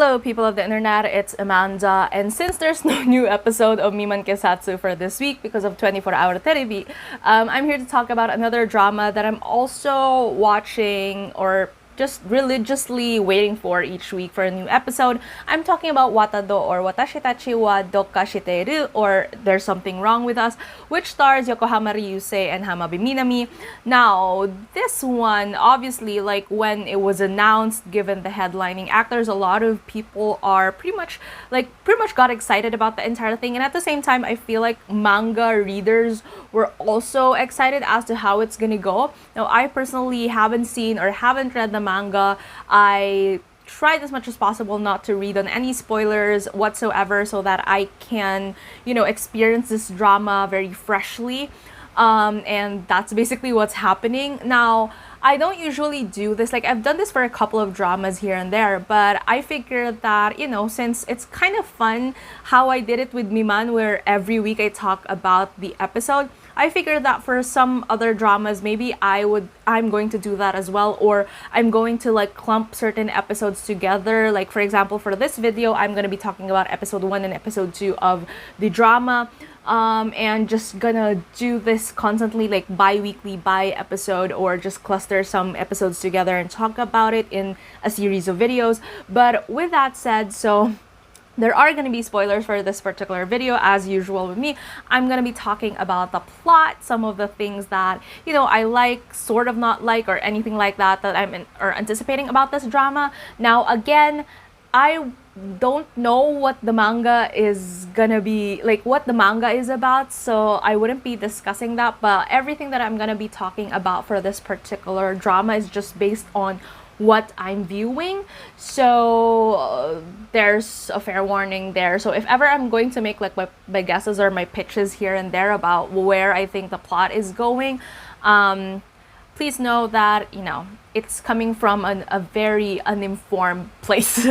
Hello, people of the internet, it's Amanda, and since there's no new episode of Miman Kesatsu for this week because of 24-hour Terebi, I'm here to talk about another drama that I'm also watching or just religiously waiting for each week for a new episode. I'm talking about Watadou or Watashitachi wa Douka Shiteiru, or There's Something Wrong with Us, which stars Yokohama Ryusei and Hamabe Minami. Now, this one, obviously, like when it was announced, given the headlining actors, a lot of people are pretty much got excited about the entire thing, and at the same time, I feel like manga readers were also excited as to how it's gonna go. Now, I personally haven't seen or haven't read the manga. I tried as much as possible not to read on any spoilers whatsoever so that I can, experience this drama very freshly. And that's basically what's happening. Now, I don't usually do this. Like, I've done this for a couple of dramas here and there, but I figured that, since it's kind of fun how I did it with Miman, where every week I talk about the episode, I figured that for some other dramas, maybe I'm going to do that as well, or I'm going to like clump certain episodes together. Like, for example, for this video, I'm going to be talking about episode 1 and episode 2 of the drama. And just gonna do this constantly, like bi-weekly, by-episode, or just cluster some episodes together and talk about it in a series of videos. But with that said, so there are going to be spoilers for this particular video, as usual with me. I'm going to be talking about the plot, some of the things that, I like, sort of not like, or anything like that I'm anticipating about this drama. Now, again, I don't know what the manga is gonna be, like what the manga is about, so I wouldn't be discussing that, but everything that I'm gonna be talking about for this particular drama is just based on what I'm viewing. So there's a fair warning there. So if ever I'm going to make like my guesses or my pitches here and there about where I think the plot is going, please know that, it's coming from a very uninformed place.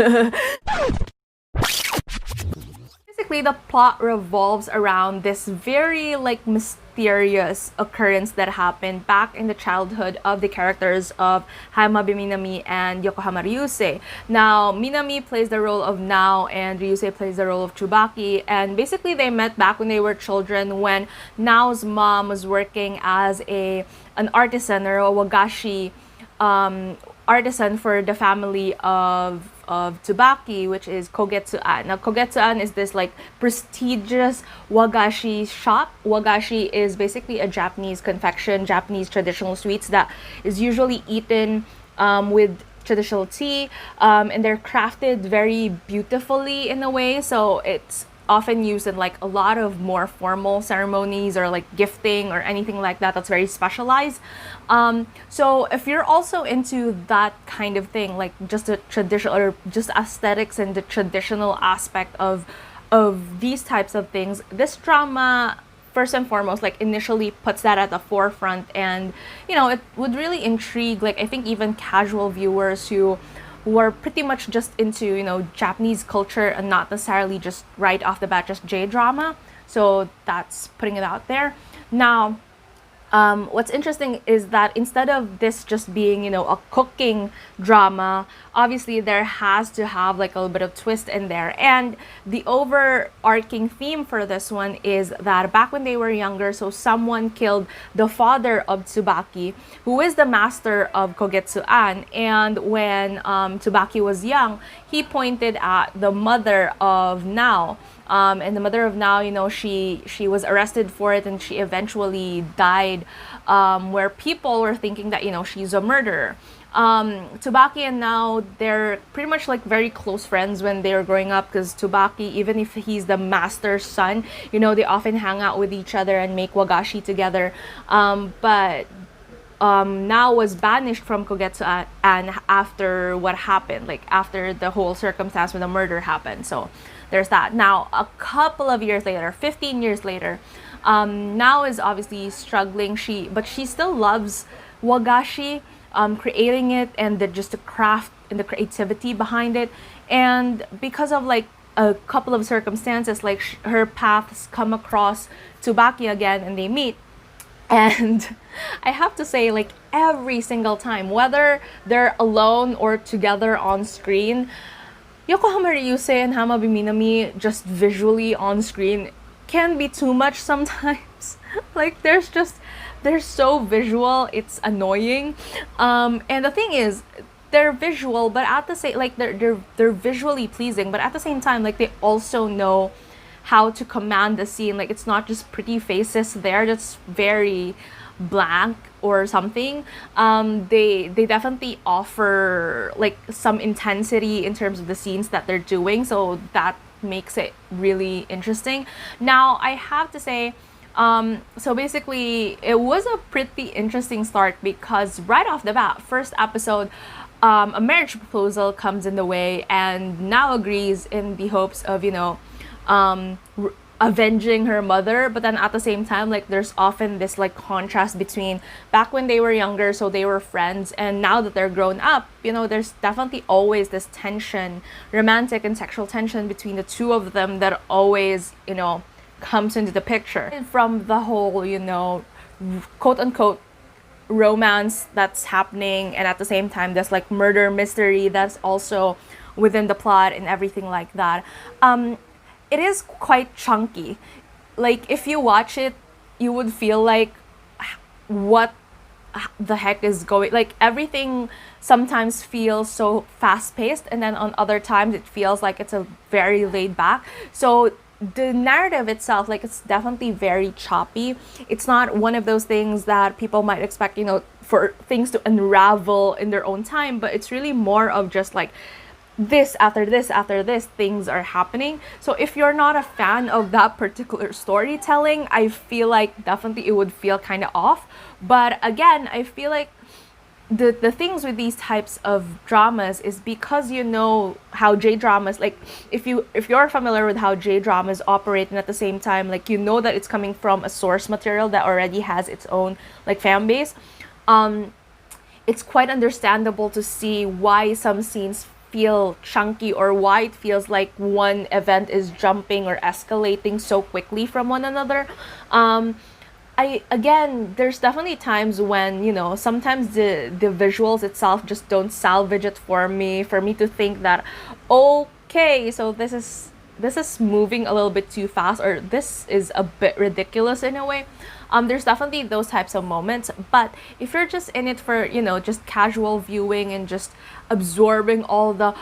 Basically, the plot revolves around this very mysterious occurrence that happened back in the childhood of the characters of Hamabe Minami and Yokohama Ryusei. Now, Minami plays the role of Nao and Ryusei plays the role of Tsubaki, and basically they met back when they were children, when Nao's mom was working as an artisan or a wagashi artisan for the family of Tsubaki, which is Kogetsu-an. Now, Kogetsu-an is this prestigious wagashi shop. Wagashi is basically a Japanese confection, Japanese traditional sweets that is usually eaten with traditional tea, and they're crafted very beautifully in a way, so it's often used in a lot of more formal ceremonies or gifting or anything like that that's very specialized. So if you're also into that kind of thing, like just a traditional or just aesthetics and the traditional aspect of these types of things, this drama first and foremost initially puts that at the forefront, and it would really intrigue I think even casual viewers who are pretty much just into Japanese culture and not necessarily just right off the bat just J-drama. So that's putting it out there. Now, what's interesting is that instead of this just being a cooking drama, obviously there has to have a little bit of twist in there, and the overarching theme for this one is that back when they were younger, so someone killed the father of Tsubaki, who is the master of Kogetsu-an, and when Tsubaki was young, he pointed at the mother of Nao. And the mother of Nao, she was arrested for it, and she eventually died, where people were thinking that, she's a murderer. Tsubaki and Nao, they're pretty much very close friends when they were growing up, because Tsubaki, even if he's the master's son, they often hang out with each other and make wagashi together. But Nao was banished from Kogetsu and after what happened, after the whole circumstance when the murder happened. So there's that. Now, a couple of years later, 15 years later, Nao is obviously struggling, but she still loves wagashi, creating it, and just the craft and the creativity behind it. And because of a couple of circumstances, her paths come across Tsubaki again and they meet. And I have to say, every single time, whether they're alone or together on screen, Yokohama Ryusei and Hamabe Minami just visually on screen can be too much sometimes. Like they're so visual, it's annoying. And the thing is, they're visual, but at the same like they're visually pleasing, but at the same time, like they also know how to command the scene. Like it's not just pretty faces there, that's very blank or something. They definitely offer like some intensity in terms of the scenes that they're doing, so that makes it really interesting. Now I have to say, so basically it was a pretty interesting start because right off the bat, first episode, a marriage proposal comes in the way, and now agrees in the hopes of, avenging her mother. But then at the same time, like there's often this like contrast between back when they were younger, so they were friends, and now that they're grown up, there's definitely always this tension, romantic and sexual tension between the two of them that always, comes into the picture. And from the whole, quote unquote romance that's happening, and at the same time there's like murder mystery that's also within the plot and everything like that. It is quite chunky. Like if you watch it, you would feel like, what the heck is going, like everything sometimes feels so fast paced, and then on other times it feels like it's a very laid back. So the narrative itself, like it's definitely very choppy. It's not one of those things that people might expect, for things to unravel in their own time, but it's really more of just like this after this after this, things are happening. So if you're not a fan of that particular storytelling, I feel like definitely it would feel kind of off. But again, I feel like the things with these types of dramas is because how J-dramas, like if you're familiar with how J-dramas operate, and at the same time like that it's coming from a source material that already has its own like fan base, it's quite understandable to see why some scenes feel chunky, or why it feels like one event is jumping or escalating so quickly from one another. There's definitely times when, sometimes the visuals itself just don't salvage it for me to think that, okay, so this is moving a little bit too fast, or this is a bit ridiculous in a way. There's definitely those types of moments, but if you're just in it for, just casual viewing and just absorbing all the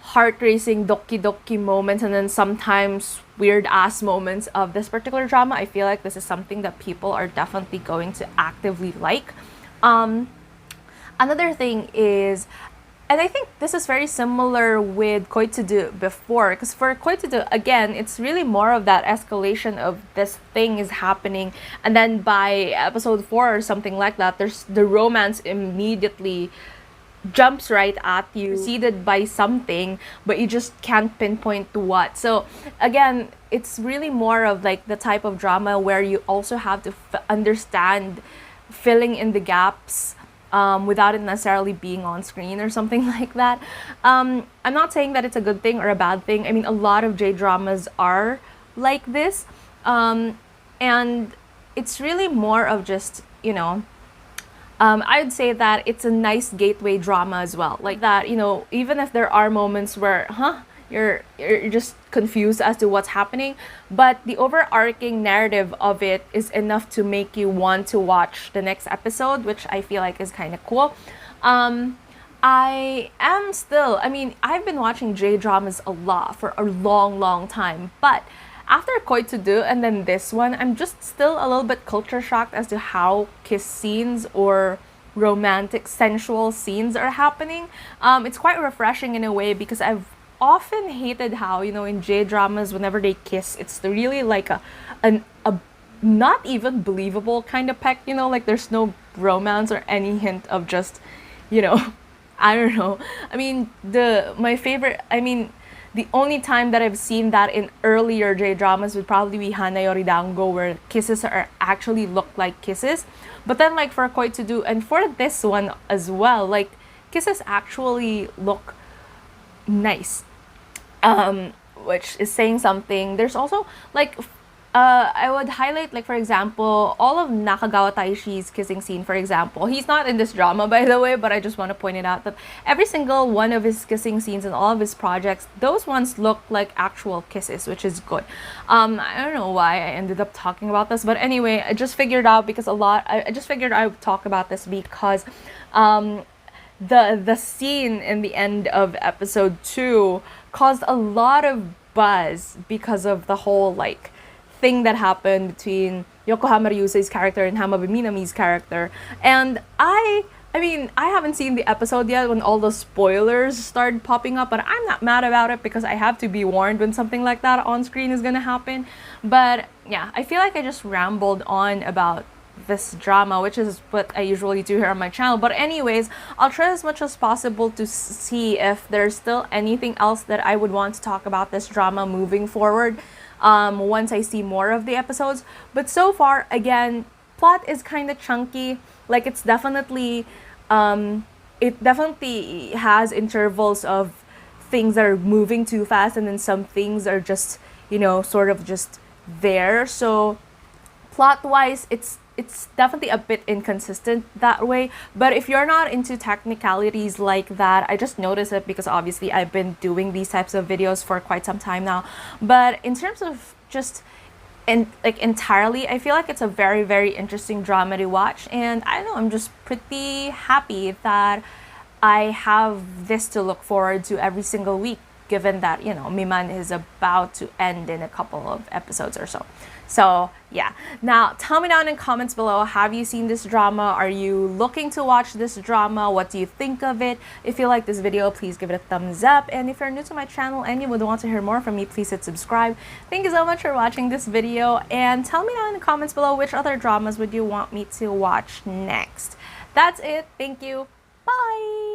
heart-racing doki-doki moments, and then sometimes weird-ass moments of this particular drama, I feel like this is something that people are definitely going to actively like. Another thing is, and I think this is very similar with Koitsudu before, because for Koitsudu, again, it's really more of that escalation of this thing is happening, and then by episode 4 or something like that, there's the romance immediately jumps right at you, preceded by something, but you just can't pinpoint to what. So again, it's really more of like the type of drama where you also have to understand filling in the gaps, without it necessarily being on screen or something like that. I'm not saying that it's a good thing or a bad thing. I mean, a lot of J-dramas are like this, and it's really more of just, I'd say that it's a nice gateway drama as well. Like that, even if there are moments where, you're just confused as to what's happening, but the overarching narrative of it is enough to make you want to watch the next episode, which I feel like is kind of cool. I've been watching J-dramas a lot for a long time, but after Koitsudu and then this one, I'm just still a little bit culture shocked as to how kiss scenes or romantic, sensual scenes are happening. It's quite refreshing in a way, because I've often hated how, in J-dramas, whenever they kiss, it's really like a not even believable kind of peck, like there's no romance or any hint of just, I don't know. I mean, the only time that I've seen that in earlier J-dramas would probably be Hana Yoridango, where kisses are actually look like kisses. But then like for Koitsudu and for this one as well, like kisses actually look nice, which is saying something. There's also like I would highlight, like, for example, all of Nakagawa Taishi's kissing scene, for example. He's not in this drama, by the way, but I just want to point it out that every single one of his kissing scenes in all of his projects, those ones look like actual kisses, which is good. I don't know why I ended up talking about this, but anyway, I just figured out because I just figured I would talk about this because the scene in the end of episode 2 caused a lot of buzz because of the whole like thing that happened between Yokohama Ryusei's character and Hamabe Minami's character. And I mean, I haven't seen the episode yet when all the spoilers started popping up, but I'm not mad about it because I have to be warned when something like that on screen is gonna happen. But yeah, I feel like I just rambled on about this drama, which is what I usually do here on my channel. But anyways, I'll try as much as possible to see if there's still anything else that I would want to talk about this drama moving forward, once I see more of the episodes. But so far, again, plot is kind of chunky. Like, it's definitely it definitely has intervals of things that are moving too fast, and then some things are just, you know, sort of just there. So plot wise, it's definitely a bit inconsistent that way. But if you're not into technicalities like that, I just noticed it because obviously I've been doing these types of videos for quite some time now. But in terms of just entirely, I feel like it's a very, very interesting drama to watch. And I don't know, I'm just pretty happy that I have this to look forward to every single week, given that, you know, Miman is about to end in a couple of episodes or so. So yeah, now tell me down in comments below, have you seen this drama? Are you looking to watch this drama? What do you think of it? If you like this video, please give it a thumbs up. And if you're new to my channel and you would want to hear more from me, please hit subscribe. Thank you so much for watching this video, and tell me down in the comments below which other dramas would you want me to watch next. That's it. Thank you. Bye!